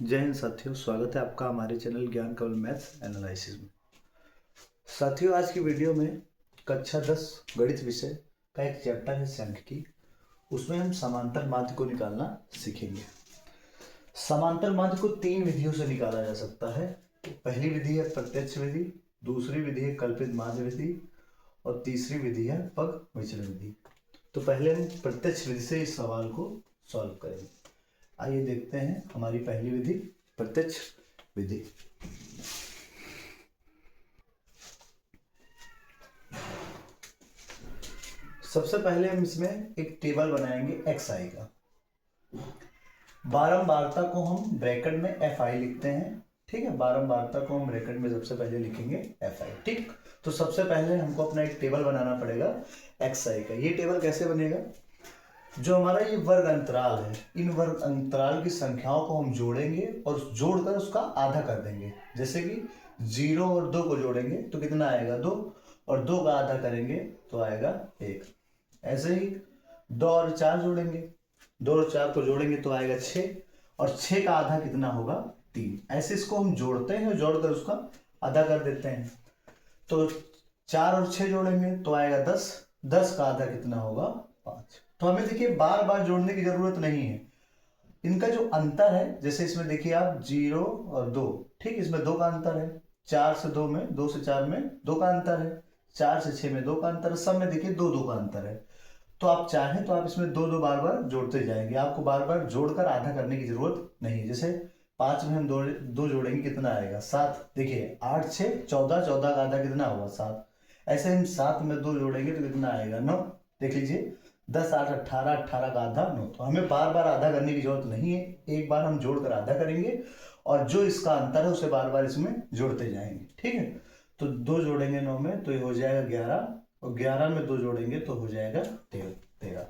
जय हिंद साथियों, स्वागत है आपका हमारे चैनल ज्ञान कवल मैथ्स एनालिसिस में। साथियों, आज की वीडियो में कक्षा 10 गणित विषय का एक चैप्टर है सांख्यिकी। उसमें हम समांतर माध्य को निकालना सीखेंगे। समांतर माध्य को 3 विधियों से निकाला जा सकता है। पहली विधि है प्रत्यक्ष विधि, दूसरी विधि है कल्पित माध्य विधि और तीसरी विधि है पग विचलन विधि। तो पहले हम प्रत्यक्ष विधि से इस सवाल को सॉल्व करेंगे। आइए देखते हैं हमारी पहली विधि प्रत्यक्ष विधि। सबसे पहले हम इसमें एक टेबल बनाएंगे xi का। बारंबारता को हम ब्रैकेट में fi लिखते हैं। ठीक है, बारंबारता को हम ब्रैकेट में सबसे पहले लिखेंगे fi। ठीक, तो सबसे पहले हमको अपना एक टेबल बनाना पड़ेगा xi का। ये टेबल कैसे बनेगा? जो हमारा ये वर्ग अंतराल है, इन वर्ग अंतराल की संख्याओं को हम जोड़ेंगे और जोड़कर उसका आधा कर देंगे। जैसे कि 0 और 2 को जोड़ेंगे तो कितना आएगा 2, और 2 का आधा करेंगे तो आएगा 1। ऐसे ही 2 और 4 जोड़ेंगे, 2 और 4 को जोड़ेंगे तो आएगा 6, और 6 का आधा कितना होगा 3। ऐसे इसको हम जोड़ते हैं, जोड़कर उसका आधा कर देते हैं। तो 4 और 6 जोड़ेंगे तो आएगा 10, 10 का आधा कितना होगा 5। तो हमें देखिए बार बार जोड़ने की जरूरत नहीं है। इनका जो अंतर है, जैसे इसमें देखिए आप 0 और 2, ठीक, इसमें 2 का अंतर है। 4 से 2 में, 2 से 4 में 2 का अंतर है। 4 से 6 में 2 का अंतर है। सब में देखिए 2 2 का अंतर है। तो आप चाहें तो आप इसमें 2 2 बार बार जोड़ते जाएंगे, आपको बार बार जोड़कर आधा करने की जरूरत नहीं। जैसे 5 में हम 2 जोड़ेंगे कितना आएगा 7। देखिए 8 6 14, 14 का आधा कितना होगा 7। ऐसे हम 7 में 2 जोड़ेंगे तो कितना आएगा 9। देख लीजिए 10 8 18, 18 का आधा 9। तो हमें बार बार आधा करने की जरूरत नहीं है, एक बार हम जोड़कर आधा करेंगे और जो इसका अंतर है उसे बार बार इसमें जोड़ते जाएंगे। ठीक है, तो 2 जोड़ेंगे 9 में तो ये हो जाएगा 11, और 11 में 2 जोड़ेंगे तो हो जाएगा 13।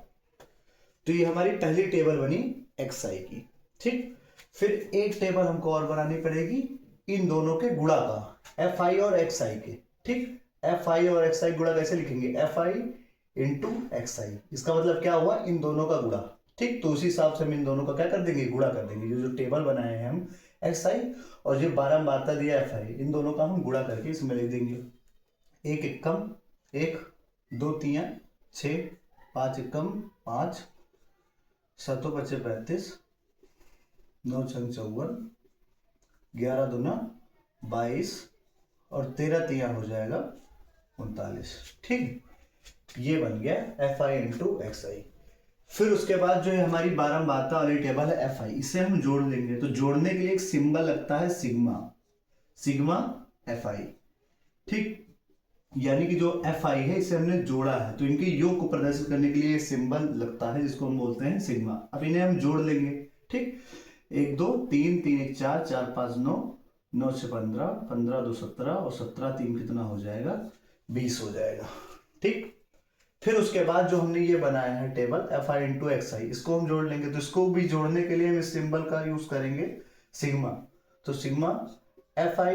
तो ये हमारी पहली टेबल बनी xi की। ठीक, फिर एक टेबल हमको और बनानी पड़ेगी इन दोनों के गुणा का, fi और xi के। ठीक, fi और xi गुणा कैसे लिखेंगे? fi into xi। इसका मतलब क्या हुआ? इन दोनों का गुणा। ठीक, तो उसी हिसाब से हम इन दोनों का क्या कर देंगे? गुणा कर देंगे। जो टेबल बनाए हैं हम xi और जो बारंबारता दिया fi, इन दोनों का हम गुणा करके इसमें लिख देंगे। 1 एकम 1, 2 तियां 6, 5 एकम 5, 7 5 35, 9 6 54, 11 दूना 22 और 13 तियां हो जाएगा 39। ठीक, ये बन गया fi इंटू xi। फिर उसके बाद जो है हमारी बारंबारता वाली टेबल है fi, इसे हम जोड़ लेंगे। तो जोड़ने के लिए एक सिंबल लगता है सिग्मा, सिग्मा fi। ठीक, यानी कि जो fi है इसे हमने जोड़ा है, तो इनके योग को प्रदर्शित करने के लिए एक सिंबल लगता है जिसको हम बोलते हैं सिग्मा। अब इन्हें हम जोड़ लेंगे। ठीक, 1 2 3 3 1 4 4 5 9, 9 6 15, 15 2 17 और 17 3 कितना हो जाएगा 20 हो जाएगा। ठीक, फिर उसके बाद जो हमने ये बनाया है टेबल fi इंटू xi, इसको हम जोड़ लेंगे। तो इसको भी जोड़ने के लिए हम इस सिंबल का यूज करेंगे सिग्मा। तो सिग्मा fi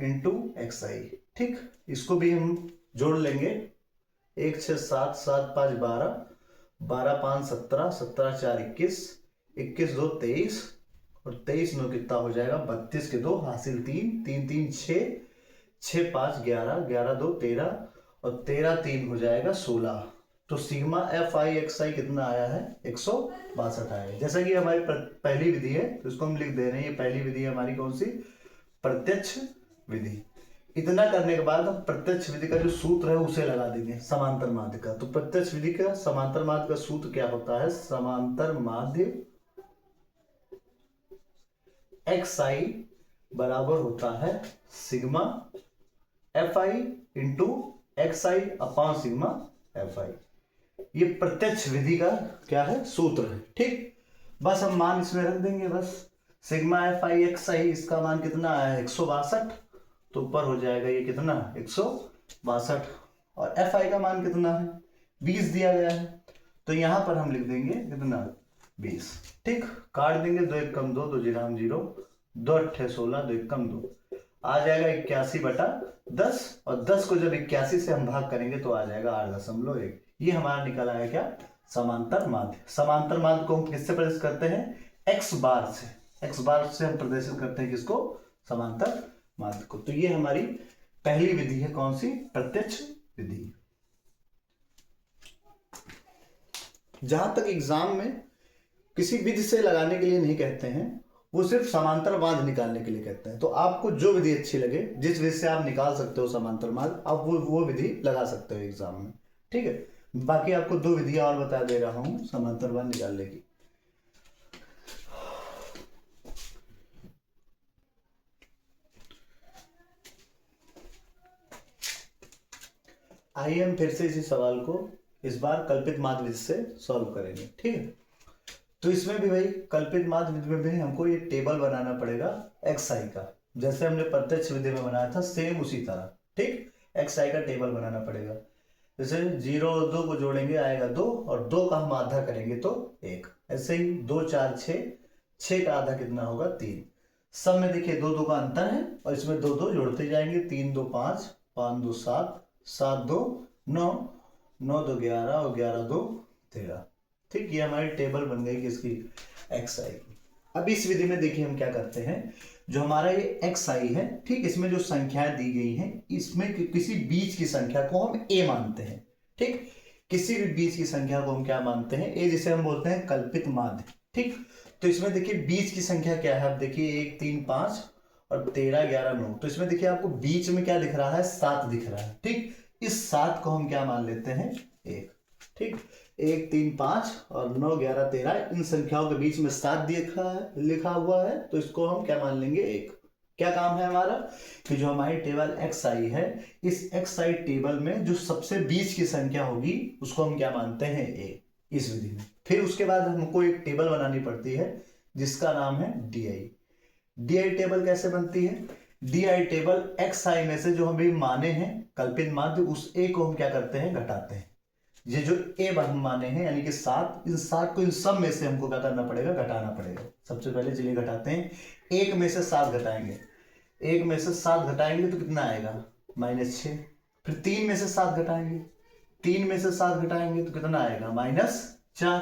इंटू xi। ठीक, इसको भी हम जोड़ लेंगे। 1 6 7 7 5 12, 12 5 17, 17 4 21, 21 2 23 और 23 9 कितना हो जाएगा 32 के 2 हासिल 3, 3 3 6, 6 5 11, 11 2 13 और 13 3 हो जाएगा 16। तो सिग्मा fi xi कितना आया है 162 आया है। जैसा कि हमारी पहली विधि है तो इसको हम लिख दे रहे हैं। ये पहली विधि है हमारी, कौन सी? प्रत्यक्ष विधि। इतना करने के बाद हम प्रत्यक्ष विधि का जो सूत्र है उसे लगा देंगे समांतर माध्य का। तो प्रत्यक्ष विधि का समांतर माध्य का सूत्र क्या होता है? समांतर माध्य xi बराबर होता है sigma fi into xi upon sigma fi। ये प्रत्यक्ष विधि का क्या है? सूत्र है। ठीक, बस हम मान इसमें रख देंगे। बस सिग्मा fi xi, इसका मान कितना आया है 162, तो ऊपर हो जाएगा ये कितना 162, और fi का मान कितना है 20 दिया गया है, तो यहां पर हम लिख देंगे कितना 20। ठीक, काट देंगे 2 1 कम 2, 2 0 0, 2 8 16, 2 1 कम 2, आ जाएगा 81/10, और 10 को जब 81 से हम भाग करेंगे तो आ जाएगा 8.1। ये हमारा निकल आया क्या? समांतर माध्य। समांतर माध्य को हम किससे प्रदर्शित करते हैं? x बार से। एक्स बार से हम प्रदर्शित करते हैं किसको, समांतर माध्य को। तो ये हमारी पहली विधि है, कौन सी, प्रत्यक्ष विधि। जहां तक एग्जाम में किसी विधि से लगाने के लिए नहीं कहते हैं, वो सिर्फ समांतर माध्य निकालने के लिए कहते हैं। तो आपको जो विधि अच्छी लगे, जिस विधि से आप निकाल सकते हो समांतर माध्य, आप वो विधि लगा सकते हो एग्जाम में, ठीक है। बाकी आपको 2 विधियां और बता दे रहा हूं समांतर माध्य निकालने की। आइए हम फिर से इसी सवाल को इस बार कल्पित माध्य विधि से सॉल्व करेंगे, ठीक है। तो इसमें भी भाई कल्पित माध्य विधि में भी हमको ये टेबल बनाना पड़ेगा एक्स आई का, जैसे हमने प्रत्यक्ष विधि में बनाया था सेम उसी तरह, ठीक। एक्स आई का टेबल बनाना पड़ेगा। जैसे 0 और 2 को जोड़ेंगे आएगा 2, और 2 का हम आधा करेंगे तो 1। ऐसे ही 2 4 6 का आधा कितना होगा 3। सब में देखिए 2 2 का अंतर है, और इसमें 2 2 जोड़ते जाएंगे, 3 2 5, 5 2 7, 7 2 9, 9 2 11 और 11 2 13, ठीक। ये हमारी टेबल बन गई किसकी, एक्स आई की। अब इस विधि में देखिए हम क्या करते हैं, जो हमारा ये एक्स आई है, ठीक, इसमें जो संख्याएं दी गई हैं, इसमें किसी बीच की संख्या को हम ए मानते हैं, ठीक। किसी भी बीच की संख्या को हम क्या मानते हैं, ए, जिसे हम बोलते हैं कल्पित माध्य, ठीक। तो इसमें देखिए बीच की संख्या क्या है, अब देखिए 1 3 5 और 13 11 9। तो इसमें देखिए आपको बीच में क्या दिख रहा है, 7 दिख रहा है, ठीक। इस 7 को हम क्या मान लेते हैं, 1, ठीक। 1 3 5 और 9 11 13, इन संख्याओं के बीच में 7 लिखा हुआ है, तो इसको हम क्या मान लेंगे, 1। क्या काम है हमारा, कि जो हमारी टेबल एक्स आई है, इस एक्स आई टेबल में जो सबसे बीच की संख्या होगी उसको हम क्या मानते हैं, ए, इस विधि में। फिर उसके बाद हमको एक टेबल बनानी पड़ती है जिसका नाम है D I. D I table कैसे बनती है, डी आई टेबल एक्स आई में से जो हम माने हैं कल्पित माध्य, उस ए को हम क्या करते हैं, घटाते हैं। ये जो ए हम माने हैं यानी कि 7, इन 7 को इन सब में से हमको क्या करना पड़ेगा, घटाना पड़ेगा। सबसे पहले चलिए घटाते हैं। 1 में से 7 घटाएंगे, 1 में से 7 घटाएंगे तो कितना आएगा, -6। फिर 3 में से 7 घटाएंगे, 3 में से 7 घटाएंगे तो कितना आएगा, -4,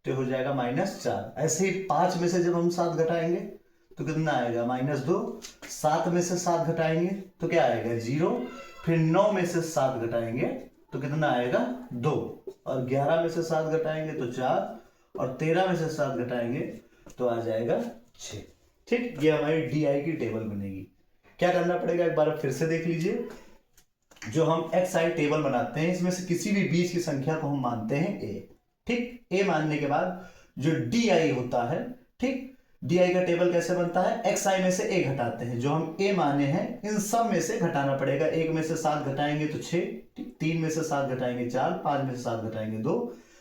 तो हो जाएगा -4। ऐसे ही 5 में से जब हम 7 घटाएंगे तो कितना आएगा, -2। 7 में से 7 घटाएंगे तो क्या आएगा, 0। फिर 9 में से 7 घटाएंगे तो कितना आएगा, 2। और 11 में से 7 घटाएंगे तो 4, और 13 में से 7 घटाएंगे तो आ जाएगा 6, ठीक। ये हमारी डी आई की टेबल बनेगी। क्या करना पड़ेगा, एक बार फिर से देख लीजिए। जो हम एक्स आई टेबल बनाते हैं, इसमें से किसी भी बीच की संख्या को हम मानते हैं ए, ठीक। ए मानने के बाद जो डी आई होता है, ठीक, डी आई का टेबल कैसे बनता है, एक्स आई में से ए घटाते हैं, जो हम ए माने हैं इन सब में से घटाना पड़ेगा। 1 में से 7 घटाएंगे तो 6, 3 में से 7 घटाएंगे 4, 5 में से 7 घटाएंगे 2,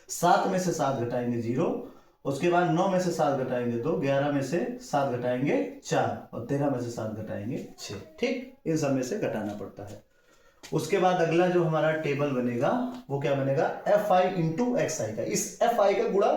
7 में से 7 घटाएंगे 0, उसके बाद 9 में से 7 घटाएंगे 2, 11 में से 7 घटाएंगे 4, और 13 में से 7 घटाएंगे 6, ठीक। इन सब में से घटाना पड़ता है। उसके बाद अगला जो हमारा टेबल बनेगा वो क्या बनेगा, एफ आई इंटू एक्स आई का। इस एफ आई का गुणा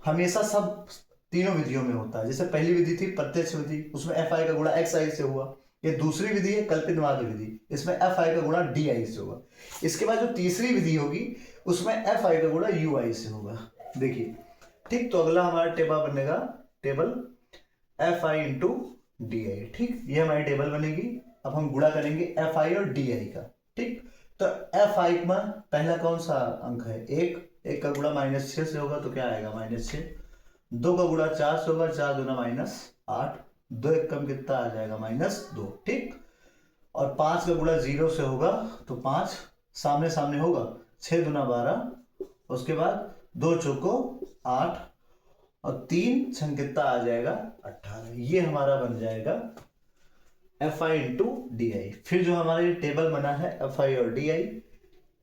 हमेशा सब तीनों विधियों में होता है। जैसे पहली विधि थी प्रत्यक्ष विधि, उसमें एफ आई का गुणा एक्स आई से हुआ। ये दूसरी विधि है कल्पित माध्य विधि, इसमें एफ आई का गुणा डी आई से होगा। इसके बाद जो तीसरी विधि होगी उसमें एफ आई का गुणा यू आई से होगा। देखिए, ठीक। तो अगला हमारा टेबल बनेगा table F I into D आई, ठीक। ये हमारी टेबल बनेगी। अब हम गुणा करेंगे एफ आई और डी आई का, ठीक। तो एफ आई में पहला कौन सा अंक है, 1 का गुणा -6 से होगा तो क्या आएगा, -6। 2 का गुणा 4 से होगा, 4 दूना -8, 2 एक कम कितना आ जाएगा, -2, ठीक। और 5 का गुणा 0 से होगा तो 5 सामने सामने होगा, 6 दूना 12, उसके बाद 2 चौको 8 और 3 छंग कितना आ जाएगा, 18। ये हमारा बन जाएगा एफ आई इंटू डी आई। फिर जो हमारा ये टेबल बना है एफ आई और डी आई,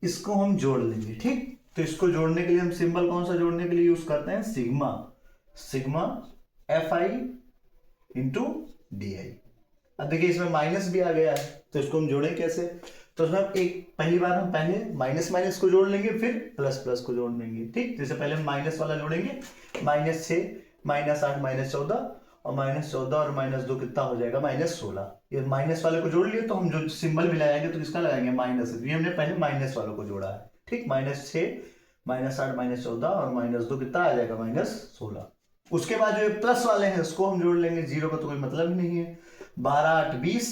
इसको हम जोड़ लेंगे, ठीक। तो इसको जोड़ने के लिए हम सिंबल कौन सा जोड़ने के लिए यूज करते हैं, sigma. Sigma F I into D आई। अब देखिए इसमें माइनस भी आ गया है, तो इसको हम जोड़ें कैसे, तो उसमें पहली बार हम पहले माइनस माइनस को जोड़ लेंगे, फिर प्लस प्लस को जोड़ लेंगे, ठीक। जैसे पहले हम माइनस वाला जोड़ेंगे, -6 -8 -14, और -14 और -2 कितना हो जाएगा, -16। ये माइनस वाले को जोड़ लिए तो हम जो सिंबल भी लगाएंगे तो किसका लगाएंगे, माइनस। ये हमने पहले माइनस वालों को जोड़ा है, ठीक। -6 -8 -14 और -2 कितना आ जाएगा, -16, उसके बाद जो ये प्लस वाले हैं उसको हम जोड़ लेंगे, जीरो का तो कोई मतलब ही नहीं है। 12 8 20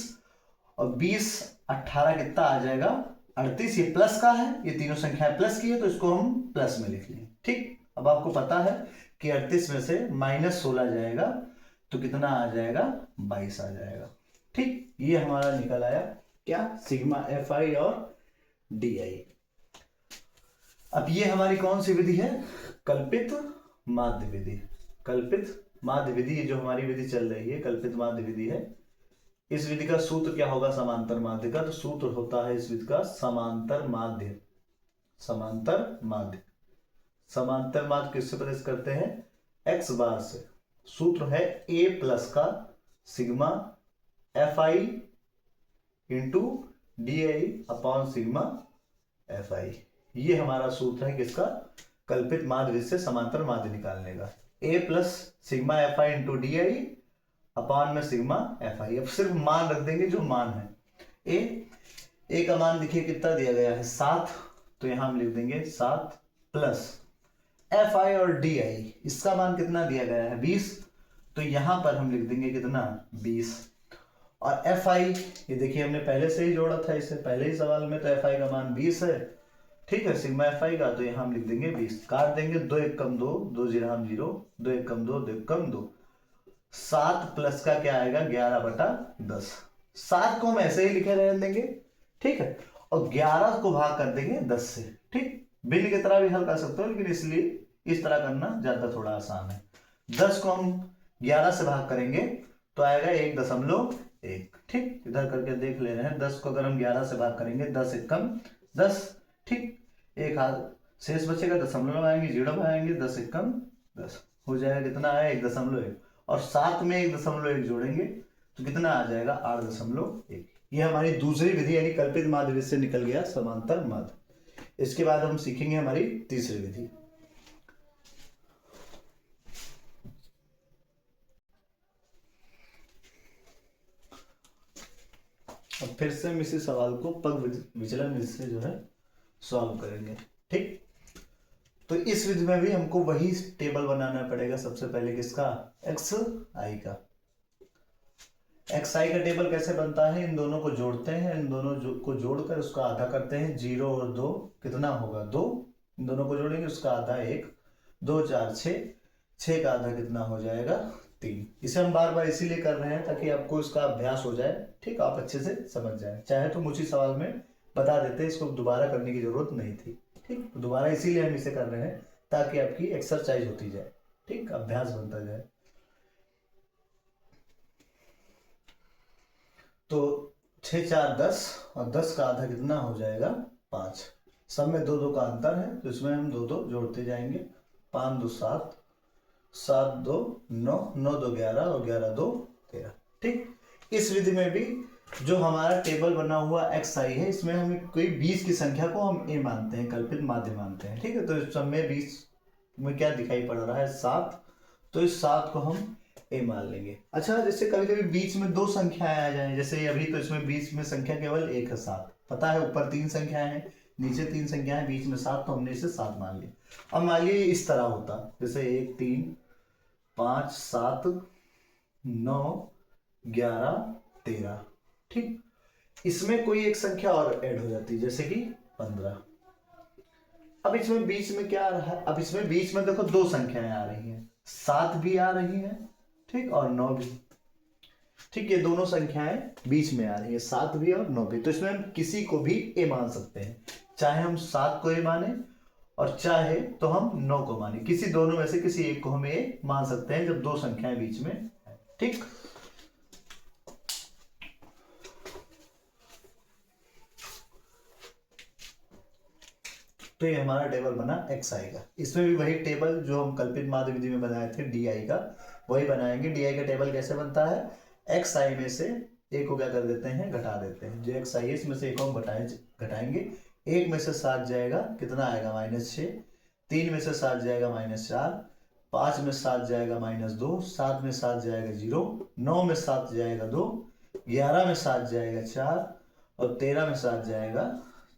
और 20 18 कितना आ जाएगा 38। ये प्लस का है, ये तीनों संख्याएं प्लस की है तो इसको हम प्लस में लिख लेंगे। ठीक, अब आपको पता है कि 38 में से -16 जाएगा तो कितना आ जाएगा 22 आ जाएगा। ठीक, ये हमारा निकल आया क्या, सिग्मा एफ आई और डी आई। अब ये हमारी कौन सी विधि है, कल्पित माध्य विधि। कल्पित माध्य विधि, ये जो हमारी विधि चल रही है कल्पित माध्य विधि है। इस विधि का सूत्र क्या होगा समांतर माध्य का, तो सूत्र होता है इस विधि का समांतर माध्य। समांतर माध्य, समांतर माध्य किससे प्रदर्शित करते हैं, एक्स बार से। सूत्र है ए प्लस का sigma F I into D I upon sigma F आई। ये हमारा सूत्र है किसका, कल्पित माध्य विधि से समांतर माध्य निकालने का। A plus sigma F I into D I upon में सिग्मा एफ आई। अब सिर्फ मान रख देंगे जो मान है। ए का मान देखिए कितना दिया गया है 7, तो यहां हम लिख देंगे 7 प्लस एफ आई और डी आई, इसका मान कितना दिया गया है 20, तो यहां पर हम लिख देंगे कितना 20। और एफ आई, ये देखिए हमने पहले से ही जोड़ा था इसे पहले ही सवाल में, तो एफ आई का मान 20 है। ठीक है, सिग्मा एफ आई का, तो यहां हम लिख देंगे 20। काट देंगे, 2 1 कम 2, 2 0 हम 0, 2 1 कम 2, 2 1 कम 2। 7 प्लस का क्या आएगा 11/10। 7 को हम ऐसे ही लिखे रहने देंगे, ठीक है, और 11 को भाग कर देंगे 10 से। ठीक, भिन्न की तरह भी हल कर सकते हो, लेकिन इसलिए इस तरह करना ज्यादा थोड़ा आसान है। 10 को हम 11 से भाग करेंगे तो आएगा 1.1। ठीक, इधर करके देख ले रहे हैं, 10 को अगर हम 11 से भाग करेंगे 10 1 कम 10। ठीक, एक हाथ शेष बचेगा, दशमलव आएंगे, 0 आएंगे, 10 1 कम 10 हो जाएगा, कितना आया 1.1। और साथ में 1.1 जोड़ेंगे तो कितना आ जाएगा 8.1। ये हमारी दूसरी विधि यानी कल्पित माध्य विधि से निकल गया समांतर माध्य। इसके बाद हम सीखेंगे हमारी तीसरी विधि। अब फिर से हम इसी सवाल को पग विचलन विधि से जो है सॉल्व करेंगे। ठीक, तो इस विधि में भी हमको वही टेबल बनाना पड़ेगा। सबसे पहले किसका, एक्स आई का। एक्स आई का टेबल कैसे बनता है, इन दोनों को जोड़ते हैं, इन दोनों को जोड़कर उसका आधा करते हैं। 0 और 2 कितना होगा 2, इन दोनों को जोड़ेंगे उसका आधा 1, 2 4 6, 6 का आधा कितना हो जाएगा 3। इसे हम बार बार इसीलिए कर रहे हैं ताकि आपको इसका अभ्यास हो जाए। ठीक, आप अच्छे से समझ जाए। चाहे तो मुझे सवाल में बता देते, इसको दोबारा करने की जरूरत नहीं थी। ठीक, दोबारा इसीलिए हम इसे कर रहे हैं ताकि आपकी एक्सरसाइज होती जाए। ठीक, अभ्यास बनता जाए। तो 6 4 10 और 10 का आधा कितना हो जाएगा 5। सब में 2 2 का अंतर है तो इसमें हम 2 2 जोड़ते जाएंगे। 5 2 7, 7 2 9, 9 2 11 और 11 2 13। ठीक, इस विधि में भी जो हमारा टेबल बना हुआ एक्स आई है, इसमें हम कोई 20 की संख्या को हम ए मानते हैं, कल्पित माध्य मानते हैं। ठीक है, तो इस सब में 20 में क्या दिखाई पड़ रहा है 7, तो इस 7 को हम ए मान लेंगे। अच्छा, जैसे कभी कभी बीच में 2 संख्याएं आ जाए, जैसे अभी तो इसमें बीच में संख्या केवल 1 है 7, पता है ऊपर 3 संख्याएं हैं नीचे 3 संख्याएं हैं, बीच में 7, तो हमने इसे 7 मान लिया। अब मान लीजिए इस तरह होता, जैसे 1 3 5 7 9 11 13। ठीक, इसमें कोई एक संख्या और ऐड हो जाती है जैसे कि 15। अब इसमें बीच में क्या आ रहा है, अब इसमें बीच में देखो 2 संख्याएं आ रही हैं, 7 भी आ रही हैं, ठीक, और 9 भी। ठीक, ये दोनों संख्याएं बीच में आ रही है, 7 भी और 9 भी। तो इसमें हम किसी को भी ए मान सकते हैं, चाहे हम 7 को ए माने और चाहे तो हम 9 को माने, किसी दोनों में से किसी एक को हम ए मान सकते हैं जब 2 संख्याएं बीच में है। ठीक, तो ये हमारा टेबल बना एक्स आई का। इसमें भी वही टेबल जो हम कल्पित माध्य विधि में बनाए थे डी आई का, वही बनाएंगे। डी आई का टेबल कैसे बनता है, एक्स आई में से एक को क्या कर देते हैं घटा देते हैं। जो एक्स आई है इसमें से एक को हम घटाएंगे। 1 में से 7 जाएगा, कितना आएगा -6। 3 में से 7 जाएगा -4। 5 में 7 जाएगा -2। 7 में 7 जाएगा 0। 9 में 7 जाएगा 2। 11 में 7 जाएगा 4 और 13 में 7 जाएगा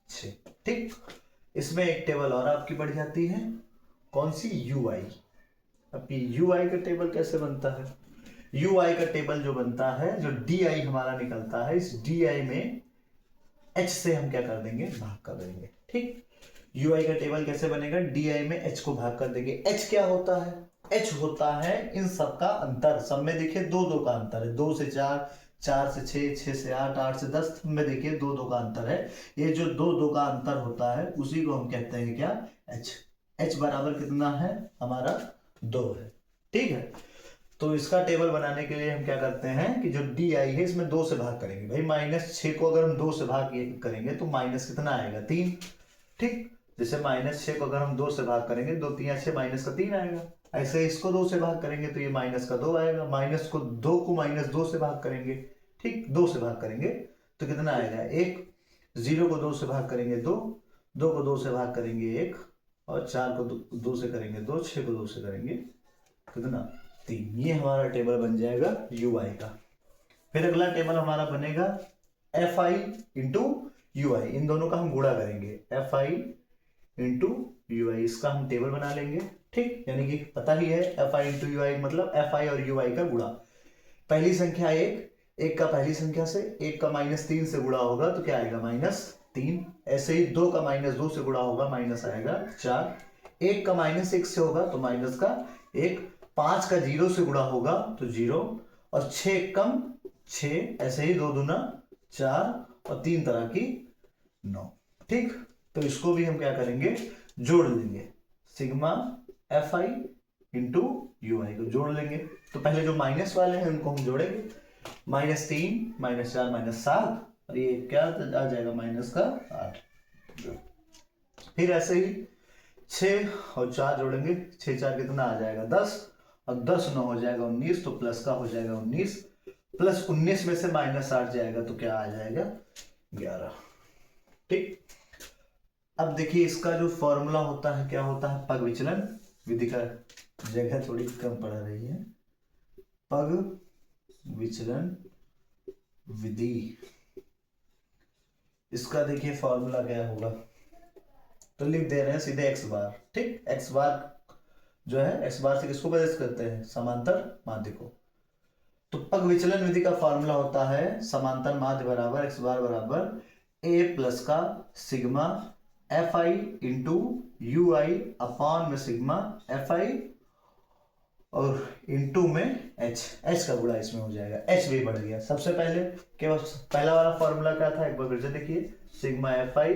6। ठीक, इसमें एक टेबल और आपकी बढ़ जाती है, कौन सी, यू आई। अब यू आई का टेबल कैसे बनता है? यू आई का टेबल जो बनता है, जो डी आई हमारा निकलता है, इस डी आई में एच से हम क्या कर देंगे, भाग कर देंगे। ठीक, यू आई का टेबल कैसे बनेगा, डी आई में एच को भाग कर देंगे। एच क्या होता है? एच होता है इन सब का अंतर। सब में देखिए दो दो का अंतर है, 2 से 4, 4 से 6, 6 से 8, 8 से 10 में देखिए दो दो का अंतर है। ये जो दो दो का अंतर होता है उसी को हम कहते हैं क्या, एच। एच बराबर कितना है हमारा, 2 है। ठीक है, तो इसका टेबल बनाने के लिए हम क्या करते हैं कि जो डी आई है इसमें 2 से भाग करेंगे। भाई -6 को अगर हम 2 से भाग करेंगे तो माइनस कितना आएगा, 3। ठीक, जैसे -6 को अगर हम 2 से भाग करेंगे, 2 3 6 माइनस का 3 आएगा। ऐसे इसको 2 से भाग करेंगे तो ये माइनस का 2 आएगा। माइनस को 2 को -2 से भाग करेंगे, ठीक, 2 से भाग करेंगे तो कितना आएगा, 1। 0 को 2 से भाग करेंगे 2, 2 को 2 से भाग करेंगे 1, और 4 को 2 से करेंगे 2, 6 को 2 से करेंगे कितना, 3। ये हमारा टेबल बन जाएगा यू आई का। फिर अगला टेबल हमारा बनेगा एफ आई इंटू यू आई। इन दोनों का हम गुणा करेंगे, एफ आई इंटू यू आई, इसका हम टेबल बना लेंगे। ठीक, यानी कि पता ही है एफ आई इंटू यू आई मतलब एफ आई और यू आई का गुणा। पहली संख्या 1, 1 का पहली संख्या से, 1 का -3 से गुणा होगा तो क्या आएगा, -3। ऐसे ही 2 का -2 से गुणा होगा, माइनस आएगा 4। 1 का -1 से होगा तो माइनस का 1। 5 का 0 से गुणा होगा तो 0, और 6 कम 6, ऐसे ही 2 दूना 4 और 3 तरह की 9। ठीक, तो इसको भी हम क्या करेंगे, जोड़ लेंगे। Sigma F I into U I को जोड़ लेंगे। तो पहले जो माइनस वाले हैं उनको हम जोड़ेंगे, -3 -4 -7, और ये क्या आ जाएगा, माइनस का 8। फिर ऐसे ही 6 और 4 जोड़ेंगे, 6 4 कितना आ जाएगा, 10, और 10 9 हो जाएगा 19, तो प्लस का हो जाएगा 19, प्लस 19 में से -8 जाएगा तो क्या आ जाएगा, 11। ठीक, अब देखिए इसका जो फॉर्मूला होता है क्या होता है, पग विचलन विधि का, जगह थोड़ी कम पड़ रही है, पग विचलन विधि। इसका देखिए फॉर्मूला क्या होगा, तो लिख दे रहे हैं सीधे x बार। ठीक, x बार जो है, x बार से किसको प्रदर्शित करते हैं, समांतर माध्य को। तो पग विचलन विधि का फॉर्मूला होता है समांतर माध्य बराबर x बार बराबर a प्लस का sigma F I into U I upon में सिग्मा एफ आई और इंटू में h का गुणा इसमें हो जाएगा, h भी बढ़ गया। सबसे पहले केवल पहला वाला फॉर्मूला क्या था, एक बार फिर से देखिए, sigma F I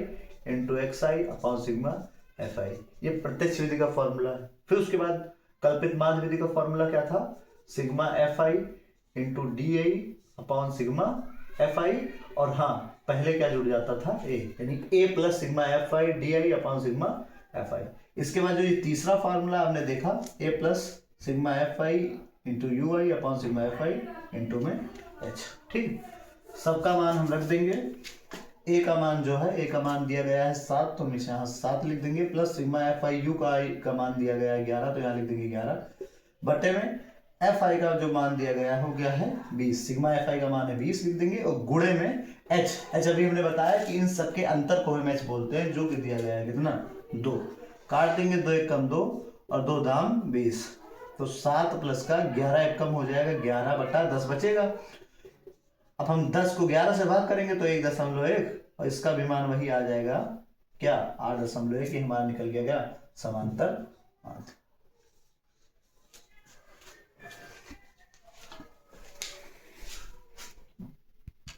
into x I upon sigma F आई, ये प्रत्यक्ष विधि का फॉर्मूला है। फिर उसके बाद कल्पित माध्य विधि का फॉर्मूला क्या था, sigma F I into D I upon sigma F आई, और हाँ पहले क्या जुड़ जाता था, a, यानी a plus sigma F I D I upon sigma F आई। इसके बाद जो ये तीसरा फार्मूला हमने देखा, a plus sigma F I into U I upon sigma F I into में h। ठीक, सबका मान हम रख देंगे। a का मान जो है, a का मान दिया गया है 7, तो हम यहाँ 7 लिख देंगे, plus sigma F I you का मान दिया गया है 11, तो यहाँ लिख देंगे 11, बटे में एफ आई का जो मान दिया गया है हो गया है 20, सिग्मा एफ आई का मान है 20 लिख देंगे, और गुणे में h अभी हमने बताया कि इन सबके अंतर को हम h बोलते हैं, जो कि दिया गया है कितना, 2। काट देंगे, 2 1 कम 2 और 2 दाम 20, तो 7 प्लस का 11 1 कम हो जाएगा, 11 बटा 10 बचेगा। अब हम 10 को 11 से भाग करेंगे तो 1.1, और इसका भी मान वही आ जाएगा क्या, 8.1 हमारा निकल गया क्या, समांतर माध्य।